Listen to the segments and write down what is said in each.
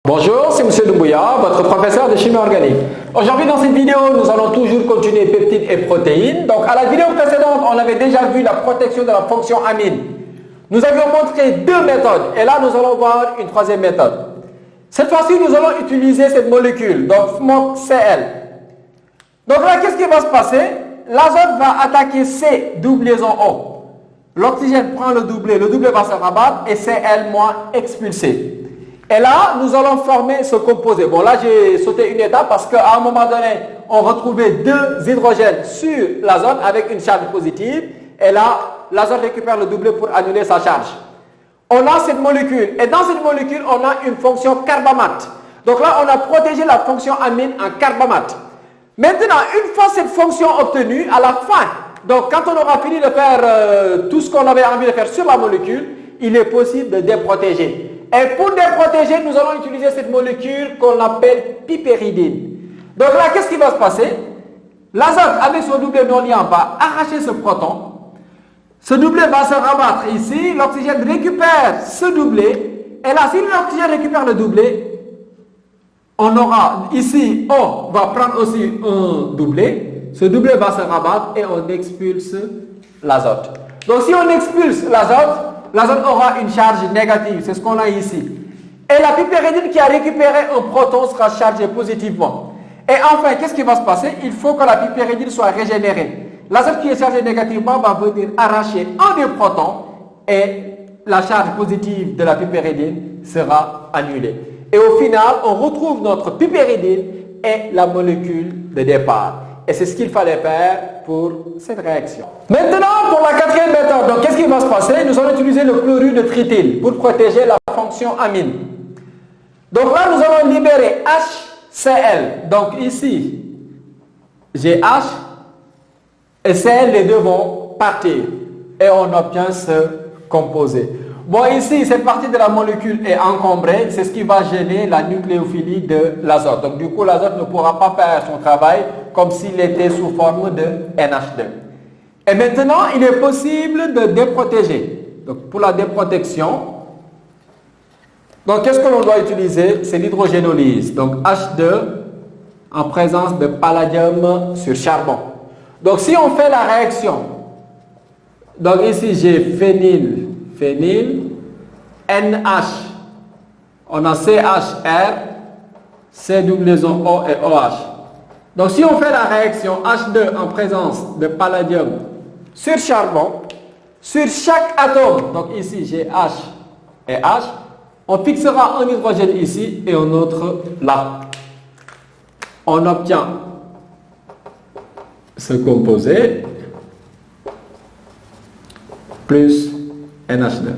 Bonjour, c'est M. Doumbouya, votre professeur de chimie organique. Aujourd'hui, dans cette vidéo, nous allons toujours continuer peptides et protéines. Donc, à la vidéo précédente, on avait déjà vu la protection de la fonction amine. Nous avions montré deux méthodes et là, nous allons voir une troisième méthode. Cette fois-ci, nous allons utiliser cette molécule, donc SMOC-Cl. Donc là, qu'est-ce qui va se passer? L'azote va attaquer C doublon O. L'oxygène prend le doublé va se rabattre et Cl- expulsé. Et là, nous allons former ce composé. Bon, là, j'ai sauté une étape parce qu'à un moment donné, on retrouvait deux hydrogènes sur l'azote avec une charge positive. Et là, l'azote récupère le doublé pour annuler sa charge. On a cette molécule. Et dans cette molécule, on a une fonction carbamate. Donc là, on a protégé la fonction amine en carbamate. Maintenant, une fois cette fonction obtenue, à la fin, donc quand on aura fini de faire tout ce qu'on avait envie de faire sur la molécule, il est possible de déprotéger. Et pour déprotéger, nous allons utiliser cette molécule qu'on appelle piperidine. Donc là, qu'est-ce qui va se passer? L'azote, avec son doublé non liant, va arracher ce proton. Ce doublé va se rabattre ici. L'oxygène récupère ce doublé. Et là, si l'oxygène récupère le doublé, on aura ici, O va prendre aussi un doublé. Ce doublé va se rabattre et on expulse l'azote. Donc si on expulse l'azote aura une charge négative. C'est ce qu'on a ici. Et la piperidine qui a récupéré un proton sera chargée positivement. Et enfin, qu'est-ce qui va se passer? Il faut que la piperidine soit régénérée. L'azote qui est chargé négativement va venir arracher un des protons et la charge positive de la piperidine sera annulée. Et au final, on retrouve notre piperidine et la molécule de départ. Et c'est ce qu'il fallait faire pour cette réaction. Maintenant, pour la quatrième méthode, donc qu'est-ce qui va se passer? Nous allons utiliser le chlorure de trityle pour protéger la fonction amine. Donc là, nous allons libérer HCl. Donc ici, j'ai H et Cl, les deux vont partir. Et on obtient ce composé. Bon, ici, cette partie de la molécule est encombrée. C'est ce qui va gêner la nucléophilie de l'azote. Donc, du coup, l'azote ne pourra pas faire son travail comme s'il était sous forme de NH2. Et maintenant, il est possible de déprotéger. Donc, pour la déprotection, donc qu'est-ce que l'on doit utiliser? C'est l'hydrogénolyse. Donc, H2 en présence de palladium sur charbon. Donc, si on fait la réaction, donc ici, j'ai phényl, NH, on a CHR, COO et OH. Donc si on fait la réaction H2 en présence de palladium sur charbon, sur chaque atome, donc ici j'ai H et H, on fixera un hydrogène ici et un autre là. On obtient ce composé plus NH2.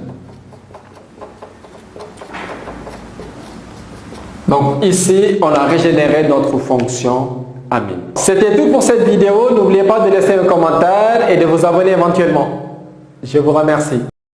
Donc ici, on a régénéré notre fonction amine. C'était tout pour cette vidéo. N'oubliez pas de laisser un commentaire et de vous abonner éventuellement. Je vous remercie.